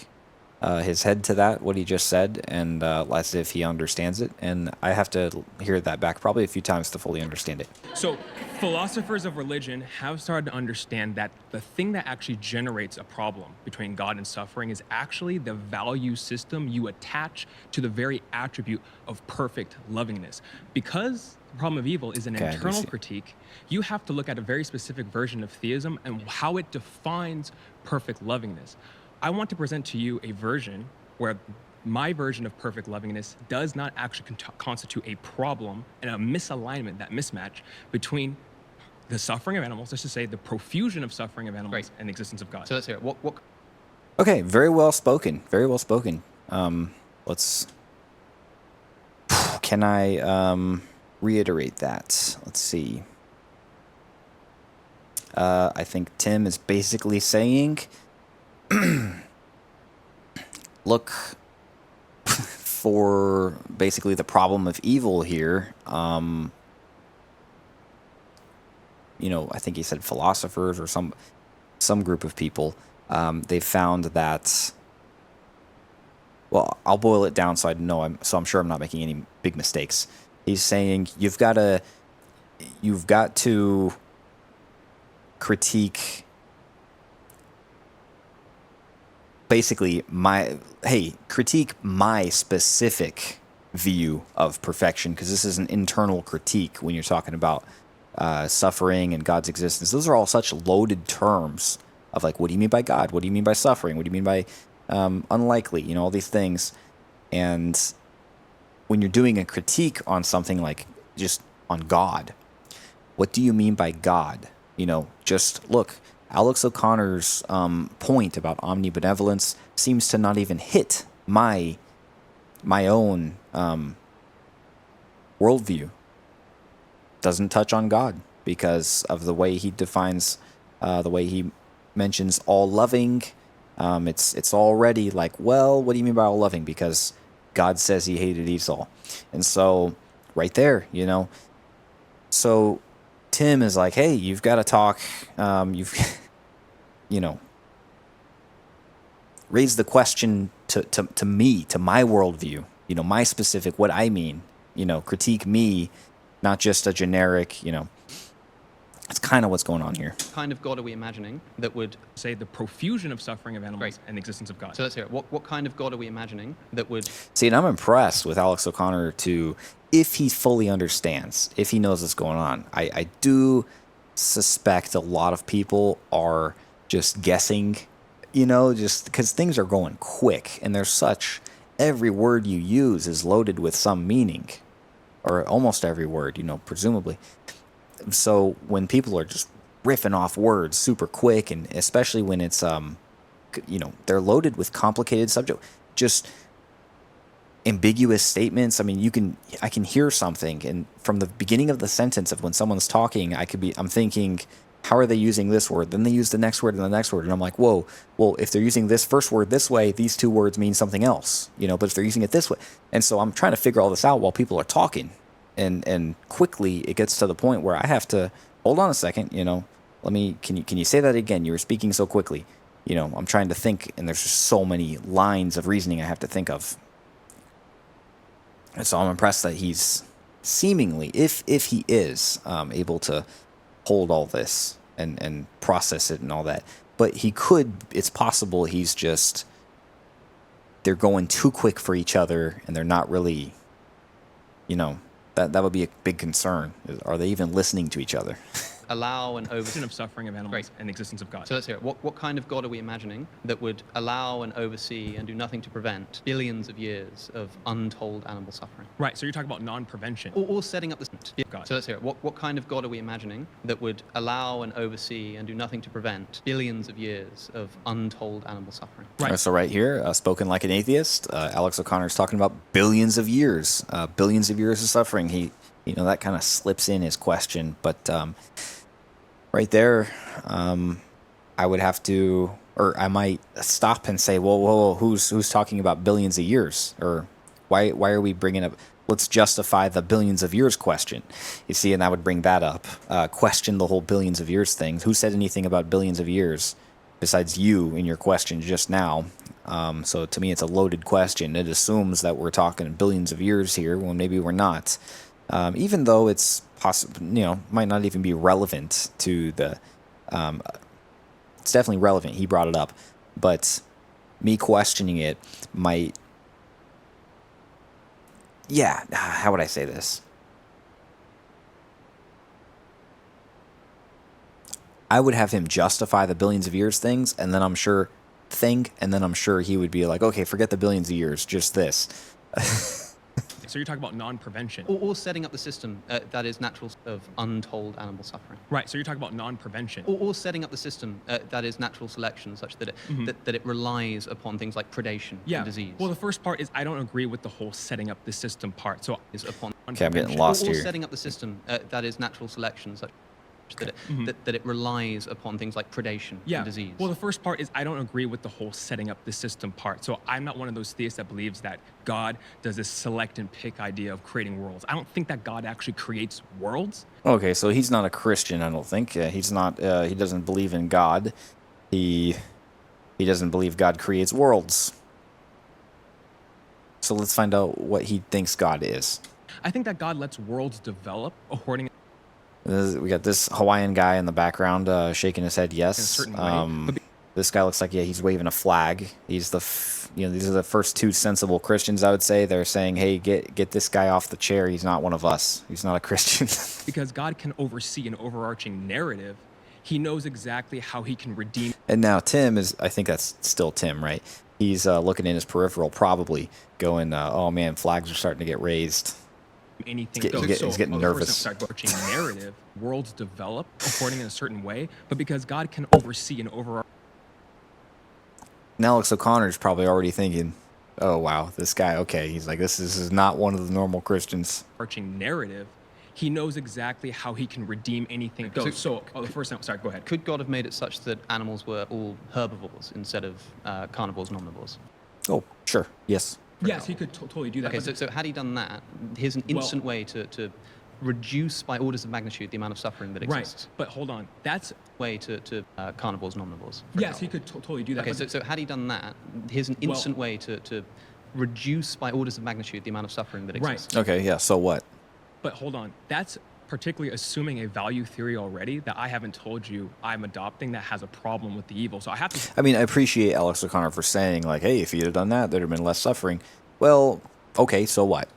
his head to that, what he just said, and as if he understands it. And I have to hear that back probably a few times to fully understand it. So philosophers of religion have started to understand that the thing that actually generates a problem between God and suffering is actually the value system you attach to the very attribute of perfect lovingness. Because the problem of evil is an internal critique, you have to look at a very specific version of theism and how it defines perfect lovingness. I want to present to you a version where my version of perfect lovingness does not actually constitute a problem and a misalignment, that mismatch between the suffering of animals, let's just say the profusion of suffering of animals, and the existence of God. So let's hear it. What? Okay, very well spoken. Very well spoken. Let's. Can I reiterate that? Let's see. I think Tim is basically saying, look for basically the problem of evil here. I think he said philosophers or some group of people. They found that. Well, I'll boil it down so I'm sure I'm not making any big mistakes. He's saying you've got to critique. Basically, critique my specific view of perfection, because this is an internal critique when you're talking about suffering and God's existence. Those are all such loaded terms of like, what do you mean by God? What do you mean by suffering? What do you mean by unlikely? All these things. And when you're doing a critique on something like just on God, what do you mean by God? Just look. Alex O'Connor's point about omnibenevolence seems to not even hit my own worldview. Doesn't touch on God because of the way he defines, the way he mentions all loving. It's already like, well, what do you mean by all loving? Because God says he hated Esau, and so right there, So Tim is like, hey, you've got to talk. Raise the question to me, to my worldview, my specific, what I mean, critique me, not just a generic, it's kind of what's going on here. What kind of God are we imagining that would say the profusion of suffering of animals and the existence of God? So let's hear it. What kind of God are we imagining that would... See, and I'm impressed with Alex O'Connor if he fully understands, if he knows what's going on. I do suspect a lot of people are just guessing, just because things are going quick, and every word you use is loaded with some meaning, or almost every word, presumably. So when people are just riffing off words super quick, and especially when it's, they're loaded with complicated subject. just ambiguous statements. I mean, I can hear something, and from the beginning of the sentence of when someone's talking, I'm thinking, how are they using this word? Then they use the next word and the next word, and I'm like, whoa, well, if they're using this first word this way, these two words mean something else, but if they're using it this way, and so I'm trying to figure all this out while people are talking, and quickly it gets to the point where I have to hold on a second, can you say that again? You were speaking so quickly, I'm trying to think, and there's just so many lines of reasoning I have to think of. And so I'm impressed that he's seemingly, if he is able to hold all this and process it and all that. But it's possible they're going too quick for each other, and they're not really, that would be a big concern. Are they even listening to each other? Allow and Of suffering of animals and existence of God. So let's hear it. What kind of God are we imagining that would allow and oversee and do nothing to prevent billions of years of untold animal suffering? Right. So you're talking about non-prevention. Or setting up the... God. So let's hear it. What kind of God are we imagining that would allow and oversee and do nothing to prevent billions of years of untold animal suffering? Right. So right here, spoken like an atheist, Alex O'Connor's talking about billions of years of suffering. He, that kind of slips in his question, but right there, I would have to, or I might stop and say, whoa, who's talking about billions of years? Or why are we bringing up, let's justify the billions of years question. You see, and I would bring that up, question the whole billions of years thing. Who said anything about billions of years besides you in your question just now? So to me, it's a loaded question. It assumes that we're talking billions of years here when maybe we're not. Even though it's possible, might not even be relevant to the, it's definitely relevant. He brought it up, but me questioning it might, how would I say this? I would have him justify the billions of years things, and then I'm sure he would be like, okay, forget the billions of years, just this. So you're talking about non-prevention. Or setting up the system that is natural of untold animal suffering. Right. So you're talking about non-prevention. Or setting up the system that is natural selection, such that that it relies upon things like predation and disease. Well, the first part is I don't agree with the whole setting up the system part. So is upon. Okay, I'm getting lost or here. setting up the system that is natural selection, such that it relies upon things like predation and disease. Well, the first part is I don't agree with the whole setting up the system part. So I'm not one of those theists that believes that God does this select and pick idea of creating worlds. I don't think that God actually creates worlds. Okay, so he's not a Christian, I don't think. He's not. He doesn't believe in God. He doesn't believe God creates worlds. So let's find out what he thinks God is. I think that God lets worlds develop according. We got this Hawaiian guy in the background shaking his head yes. In a certain way. This guy looks like, he's waving a flag. He's these are the first two sensible Christians, I would say. They're saying, hey, get this guy off the chair. He's not one of us. He's not a Christian. Because God can oversee an overarching narrative. He knows exactly how he can redeem. And now Tim I think that's still Tim, right? He's looking in his peripheral, probably going, oh man, flags are starting to get raised. Anything he's getting nervous. Narrative, worlds develop according in a certain way, but because God can oversee an overall. And Alex O'Connor's probably already thinking, oh wow, this guy, okay, he's like, this is not one of the normal Christians. Overarching narrative, he knows exactly how he can redeem anything. The first time, sorry, go ahead. Could God have made it such that animals were all herbivores instead of carnivores and omnivores? Oh, sure, yes. Yes, he could totally do that. Okay, so had he done that, here's an instant way to reduce by orders of magnitude the amount of suffering that exists. Right, but hold on. That's way to carnivores and omnivores. Yes, he could totally do that. Okay, so had he done that, here's an instant way to reduce by orders of magnitude the amount of suffering that exists. Right. Okay, yeah, so what? But hold on. That's particularly assuming a value theory already that I haven't told you I'm adopting that has a problem with the evil. So I have to. I mean, I appreciate Alex O'Connor for saying, like, hey, if you'd have done that, there'd have been less suffering. Well, okay, so what?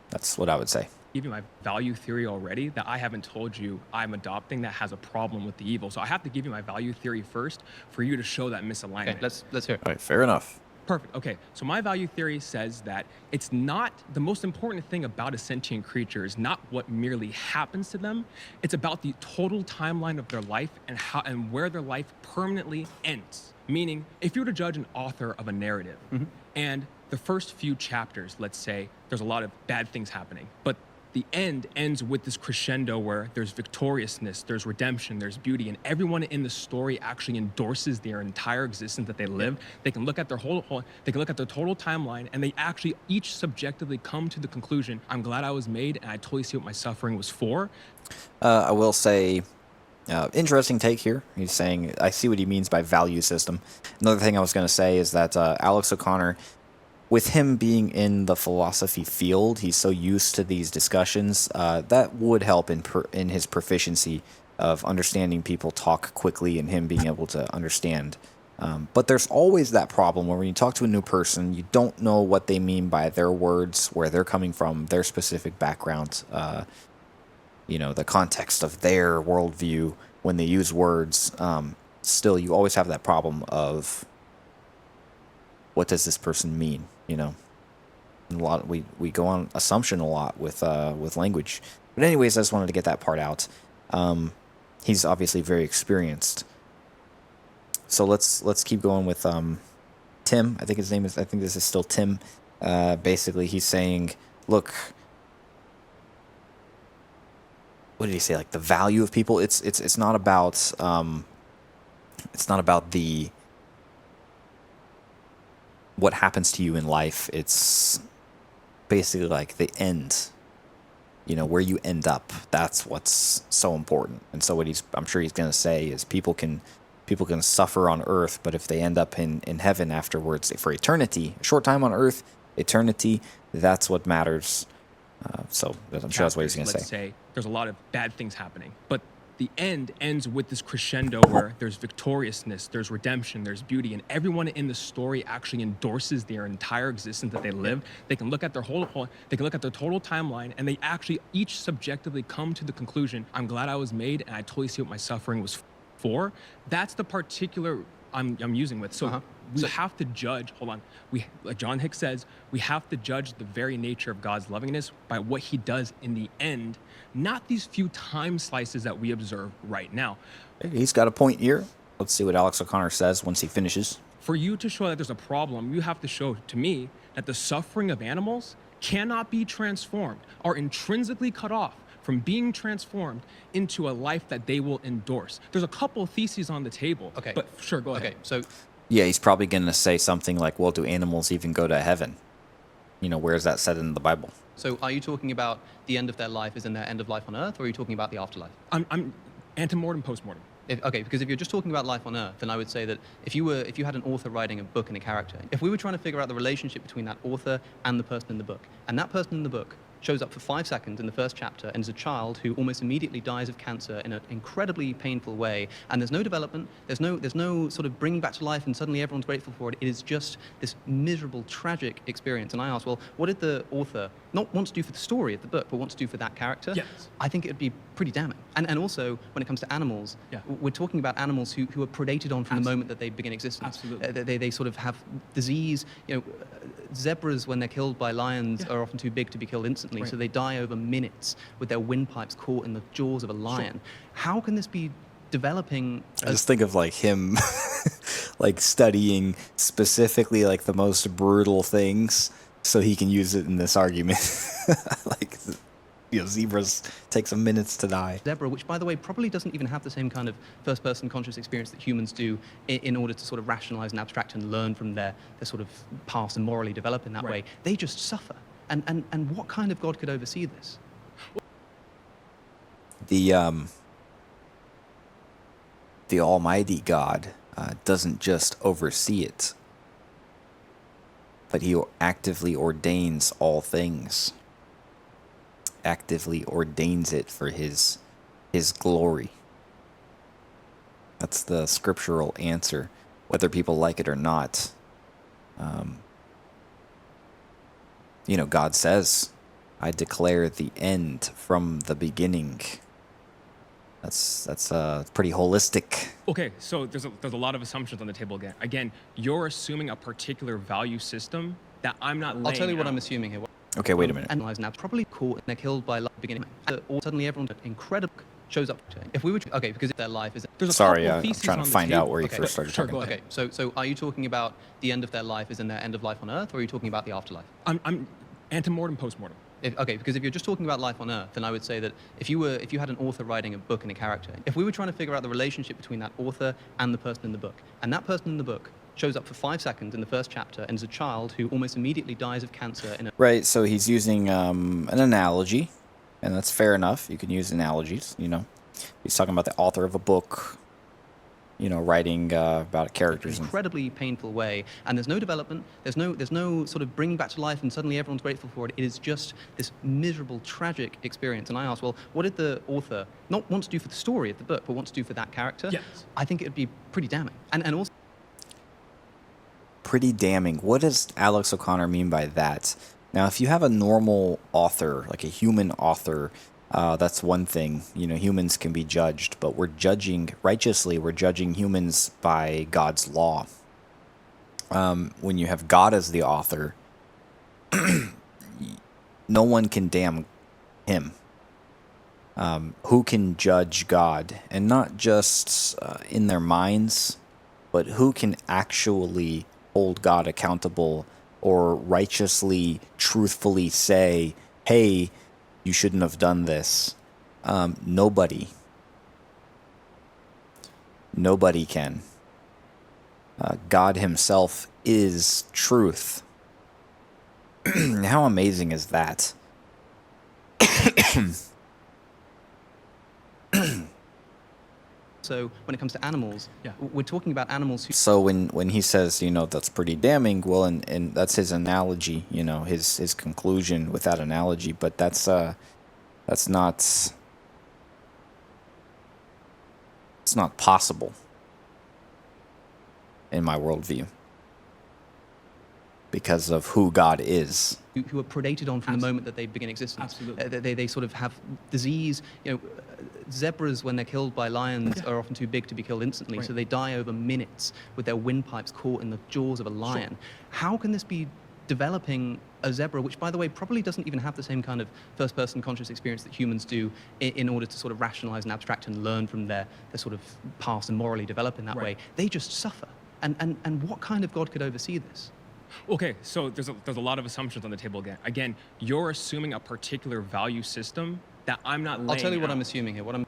That's what I would say. Give you my value theory already that I haven't told you I'm adopting that has a problem with the evil. So I have to give you my value theory first for you to show that misalignment. Okay, let's hear it. All right, fair enough. Perfect. Okay, so my value theory says that it's not the most important thing about a sentient creature is not what merely happens to them. It's about the total timeline of their life and how and where their life permanently ends. Meaning, if you were to judge an author of a narrative, and the first few chapters, let's say, there's a lot of bad things happening, but the end ends with this crescendo where there's victoriousness, there's redemption, there's beauty, and everyone in the story actually endorses their entire existence that they live. They can look at their they can look at their total timeline, and they actually each subjectively come to the conclusion, I'm glad I was made, and I totally see what my suffering was for. I will say, interesting take here. He's saying, I see what he means by value system. Another thing I was going to say is that Alex O'Connor, with him being in the philosophy field, he's so used to these discussions, that would help in his proficiency of understanding people talk quickly and him being able to understand. But there's always that problem where when you talk to a new person, you don't know what they mean by their words, where they're coming from, their specific background, the context of their worldview when they use words. Still, you always have that problem of what does this person mean? We go on assumption a lot with language. But anyways, I just wanted to get that part out. He's obviously very experienced. So let's keep going with Tim. I think his name is. I think this is still Tim. Basically, he's saying, look. What did he say? Like the value of people. It's not about. It's not about the. What happens to you in life. It's basically like the end. Where you end up. That's what's so important. And so I'm sure he's going to say is people can suffer on earth, but if they end up in heaven afterwards for eternity, a short time on earth, eternity, that's what matters. So I'm sure that's what he's going to say. Let's say there's a lot of bad things happening, but the end ends with this crescendo where there's victoriousness, there's redemption, there's beauty, and everyone in the story actually endorses their entire existence that they live. They can look at their they can look at their total timeline, and they actually each subjectively come to the conclusion, I'm glad I was made, and I totally see what my suffering was for. That's the particular I'm using with. So we have to judge, like John Hicks says, we have to judge the very nature of God's lovingness by what he does in the end, not these few time slices that we observe right now. He's got a point here. Let's see what Alex O'Connor says once he finishes. For you to show that there's a problem, you have to show to me that the suffering of animals cannot be transformed, are intrinsically cut off from being transformed into a life that they will endorse. There's a couple of theses on the table. Okay. But sure, go ahead. Okay, so Yeah, he's probably going to say something like, well, do animals even go to heaven? Where is that said in the Bible? So are you talking about the end of their life is in their end of life on earth, or are you talking about the afterlife? I'm antemortem, postmortem. Because if you're just talking about life on earth, then I would say that if you had an author writing a book and a character, if we were trying to figure out the relationship between that author and the person in the book, and that person in the book shows up for 5 seconds in the first chapter and is a child who almost immediately dies of cancer in an incredibly painful way, and there's no development, there's no sort of bringing back to life and suddenly everyone's grateful for it. It is just this miserable, tragic experience. And I asked, well, what did the author not want to do for the story of the book, but want to do for that character? Yes. I think it would be pretty damning. And also, when it comes to animals, we're talking about animals who are predated on from the moment that they begin existence. Absolutely. They sort of have disease. Zebras, when they're killed by lions, are often too big to be killed instantly, Right. so they die over minutes with their windpipes caught in the jaws of a lion. Sure. How can this be developing? I just think of like him like studying specifically like the most brutal things so he can use it in this argument. Like, zebras take some minutes to die. Zebra, which by the way probably doesn't even have the same kind of first-person conscious experience that humans do in order to sort of rationalize and abstract and learn from their sort of past and morally develop in that way. They just suffer. And what kind of God could oversee this? The Almighty God doesn't just oversee it, but he actively ordains all things. Actively ordains it for his glory. That's the scriptural answer, whether people like it or not. God says, I declare the end from the beginning. That's pretty holistic. Okay, so there's a lot of assumptions on the table again. Again, you're assuming a particular value system that I'm not laying I'll tell you what out. I'm assuming here. Okay, wait a minute. Analyzed now, probably caught and they're killed by life beginning. Or suddenly everyone's incredible. shows up. If we were okay, because their life is There's a Sorry, couple I'm theses trying to on the find out table. where you Okay, first started sure, talking. go ahead. okay. So are you talking about the end of their life is in their end of life on Earth, or are you talking about the afterlife? I'm antemortem, postmortem. Okay, because if you're just talking about life on Earth, then I would say that if you had an author writing a book and a character, if we were trying to figure out the relationship between that author and the person in the book, and that person in the book shows up for 5 seconds in the first chapter and is a child who almost immediately dies of cancer in a Right, so he's using an analogy, and that's fair enough. You can use analogies, you know. He's talking about the author of a book, you know, writing about characters. And incredibly painful way, and there's no development, there's no sort of bringing back to life and suddenly everyone's grateful for it. It is just this miserable, tragic experience. And I asked, well, what did the author not want to do for the story of the book, but want to do for that character? Yes. I think it would be pretty damning. And also pretty damning. What does Alex O'Connor mean by that? Now, if you have a normal author, like a human author, that's one thing. You know, humans can be judged, but we're judging righteously. We're judging humans by God's law. When you have God as the author, no one can damn him. Who can judge God? And not just in their minds, but who can actually hold God accountable or righteously, truthfully say, hey, you shouldn't have done this? Nobody. Nobody can. God himself is truth. How amazing is that? So when it comes to animals, Yeah. we're talking about animals who So when he says, you know, that's pretty damning, well, and that's his analogy, you know, his conclusion with that analogy, but that's not, it's not possible in my worldview because of who God is. who are predated on from the moment that they begin existence. Absolutely. They sort of have disease. You know, zebras, when they're killed by lions, are often too big to be killed instantly, Right. so they die over minutes with their windpipes caught in the jaws of a lion. How can this be developing a zebra, which, by the way, probably doesn't even have the same kind of first-person conscious experience that humans do in order to sort of rationalize and abstract and learn from their sort of past and morally develop in that way? They just suffer. And what kind of God could oversee this? Okay, so there's a lot of assumptions on the table again. Again, you're assuming a particular value system that I'm not laying I'll tell you what out. I'm assuming here.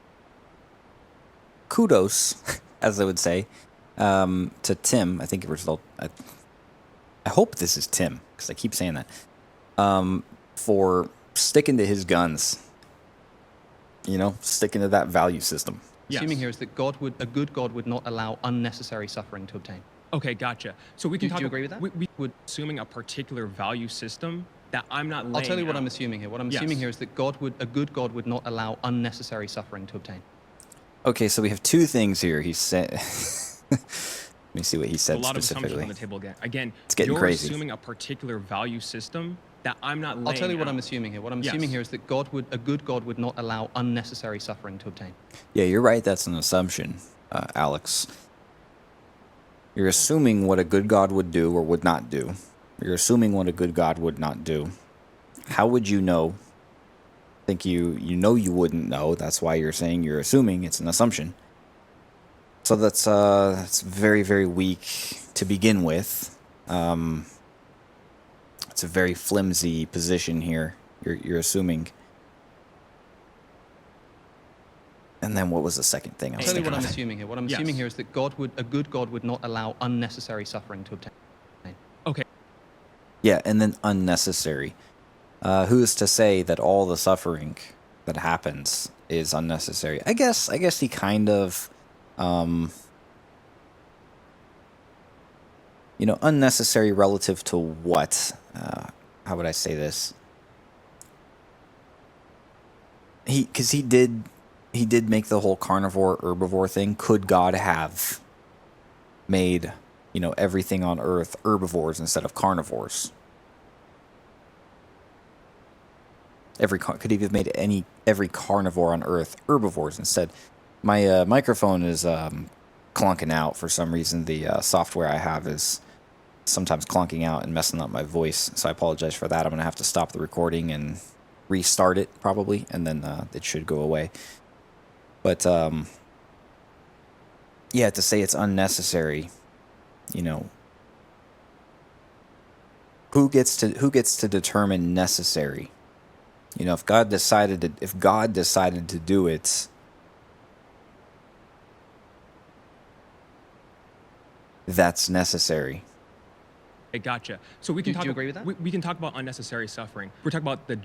Kudos, as I would say, to Tim. I think it was. I hope this is Tim because I keep saying that. For sticking to his guns. You know, sticking to that value system. Yes. Assuming here is that a good God would not allow unnecessary suffering to obtain. Okay, gotcha. So we can Do talk. you agree with that? We would assuming a particular value system that I'm not laying I'll tell you what out. I'm assuming here. What I'm Yes. assuming here is that a good God would not allow unnecessary suffering to obtain. Okay, so we have two things here. He said. Let me see what he said A lot of assumptions specifically. on the table again. Again, It's getting you're crazy. assuming a particular value system that I'm not laying I'll tell you what out. I'm assuming here. What I'm Yes. assuming here is that a good God would not allow unnecessary suffering to obtain. Yeah, you're right. That's an assumption, Alex. You're assuming what a good God would do or would not do. You're assuming what a good God would not do. How would you know? I think you know you wouldn't know. That's why you're saying you're assuming. It's an assumption. So that's very, very weak to begin with. It's a very flimsy position here. You're assuming. And then what was the second thing I I'll was tell you thinking what I'm of? assuming here. What I'm Yes. assuming here is that a good God would not allow unnecessary suffering to obtain. Okay. Yeah, and then unnecessary. Who's to say that all the suffering that happens is unnecessary? I guess he kind of, unnecessary relative to what? How would I say this? Because he did make the whole carnivore herbivore thing. Could God have made, everything on Earth herbivores instead of carnivores? Could he have made every carnivore on Earth herbivores instead? My microphone is clunking out for some reason. The software I have is sometimes clunking out and messing up my voice, so I apologize for that. I'm gonna have to stop the recording and restart it probably, and then it should go away. But yeah, to say it's unnecessary, you know, who gets to determine necessary? You know, if God decided to do it, that's necessary. I gotcha. So we can Do talk. you agree with that? We can talk about unnecessary suffering. We're talking about the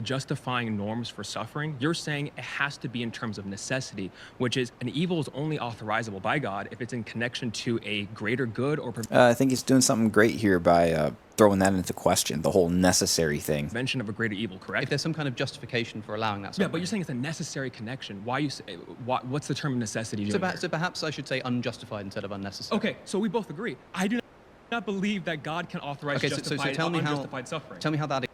justifying norms for suffering. You're saying it has to be in terms of necessity, which is an evil is only authorizable by God if it's in connection to a greater good or I think he's doing something great here by throwing that into question, the whole necessary thing. prevention of a greater evil. Correct? If there's some kind of justification for allowing that Yeah, suffering. but you're saying it's a necessary connection. Why you say? What's the term of necessity? So, doing here? so perhaps I should say unjustified instead of unnecessary. Okay, so we both agree. I do not believe that God can authorize Okay, so justified, tell me how. unjustified suffering. Tell me how that.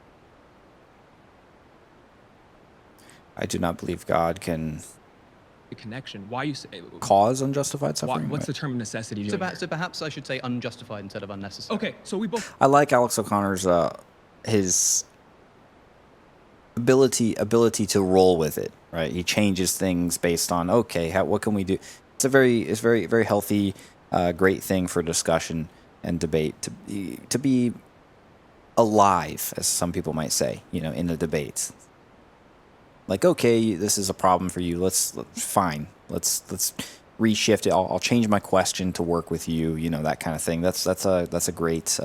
I do not believe God can The connection. Why you say? cause unjustified suffering. What's the term of necessity? So, doing perhaps, here? so perhaps I should say unjustified instead of unnecessary. Okay, so we both. I like Alex O'Connor's his ability to roll with it. Right, he changes things based on what can we do. It's very healthy, great thing for discussion and debate to be alive, as some people might say. You know, in the debates. Like, okay, this is a problem for you. Let's reshift it. I'll change my question to work with you. You know, that kind of thing. That's a great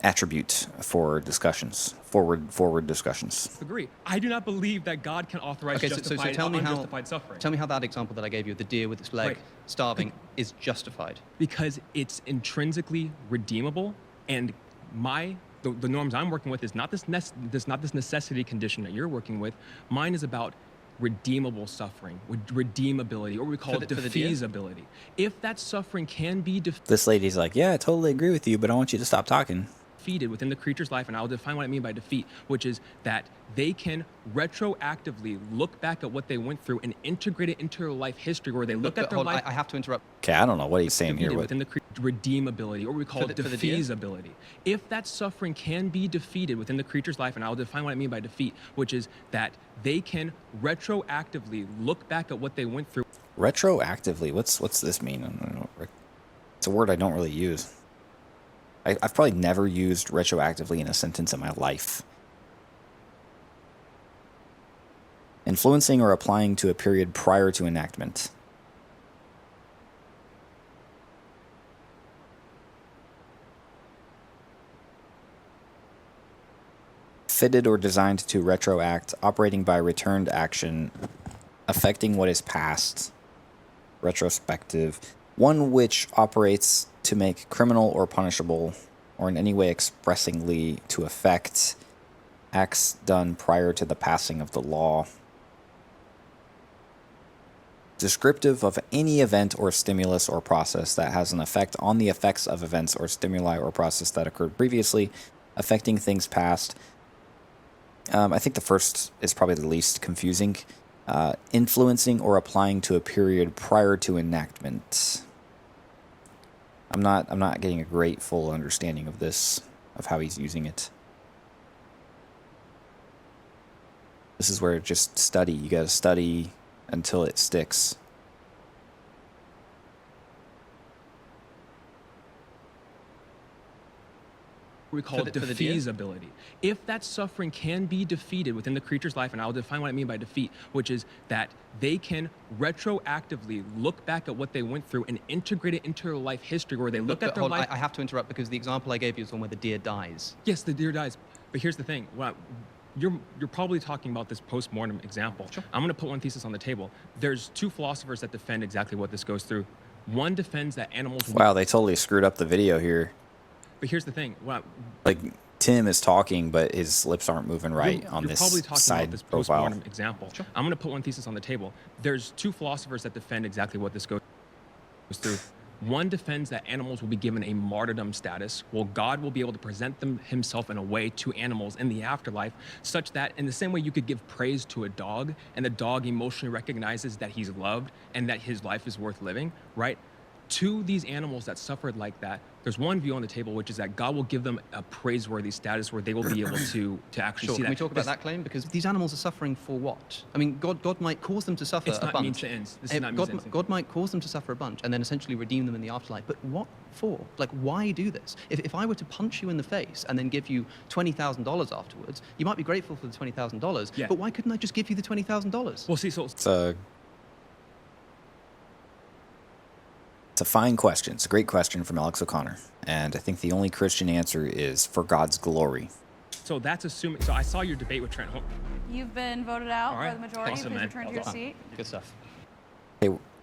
attribute for discussions, forward discussions. Agree. I do not believe that God can authorize Okay, so justified, tell me how. unjustified suffering. Tell me how that example that I gave you, the deer with its leg Right. starving, is justified. Because it's intrinsically redeemable, and the norms I'm working with is not this necessity condition that you're working with. Mine is about redeemable suffering, with redeemability, or we call it For the deer? defeasibility. If that suffering can be This lady's like, yeah, I totally agree with you, but I want you to stop talking. defeated within the creature's life, and I'll define what I mean by defeat, which is that they can retroactively look back at what they went through and integrate it into their life history, where they look at their Hold on, life I have to interrupt. Okay, I don't know what he's saying here. defeated What, within the redeemability, or we call it for the deer? defeasibility. If that suffering can be defeated within the creature's life, and I'll define what I mean by defeat, which is that they can retroactively look back at what they went through. retroactively, what's this mean? I don't know. It's a word I don't really use. I've probably never used retroactively in a sentence in my life. Influencing or applying to a period prior to enactment. Fitted or designed to retroact, operating by returned action, affecting what is past, retrospective, one which operates to make criminal or punishable, or in any way expressingly to affect acts done prior to the passing of the law. Descriptive of any event or stimulus or process that has an effect on the effects of events or stimuli or process that occurred previously, affecting things past. I think the first is probably the least confusing. Influencing or applying to a period prior to enactment. I'm not getting a great full understanding of this, of how he's using it. This is where just study. You gotta study until it sticks. We call it for the deer? defeasibility. If that suffering can be defeated within the creature's life, and I'll define what I mean by defeat, which is that they can retroactively look back at what they went through and integrate it into their life history, where they look at their Hold on, life. I have to interrupt because the example I gave you is one where the deer dies. Yes, the deer dies. But here's the thing. You're probably talking about this post-mortem example. Sure. I'm going to put one thesis on the table. There's two philosophers that defend exactly what this goes through. One defends that animals. Wow, they totally screwed up the video here. But here's the thing. Like, Tim is talking, but his lips aren't moving right on You're this probably talking side about this profile. post-mortem example. Sure. I'm going to put one thesis on the table. There's two philosophers that defend exactly what this goes through. One defends that animals will be given a martyrdom status, while God will be able to present himself in a way to animals in the afterlife, such that in the same way you could give praise to a dog, and the dog emotionally recognizes that he's loved and that his life is worth living, right? to these animals that suffered like that, there's one view on the table, which is that God will give them a praiseworthy status where they will be able to actually Sure. see Can we that. talk about that claim? Because these animals are suffering for what? I mean, God might cause them to suffer It's a not bunch. means to ends. This is not means God, to ends. God might cause them to suffer a bunch and then essentially redeem them in the afterlife. But what for? Like, why do this? If I were to punch you in the face and then give you $20,000 afterwards, you might be grateful for the $20,000. Yeah. But why couldn't I just give you the $20,000? Well, see, so It's a fine question. It's a great question from Alex O'Connor. And I think the only Christian answer is for God's glory. so that's assuming. So I saw your debate with Trent. You've been voted out All by right. the majority. Awesome, Please man. return to your seat. Good stuff.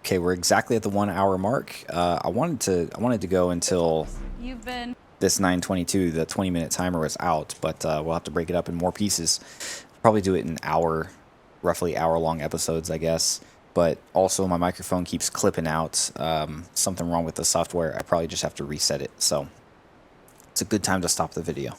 Okay, we're exactly at the 1 hour mark. I wanted to go until You've been this 9:22. The 20-minute timer was out, but we'll have to break it up in more pieces. Probably do it in roughly hour-long episodes, I guess. But also my microphone keeps clipping out. Something wrong with the software. I probably just have to reset it. So it's a good time to stop the video.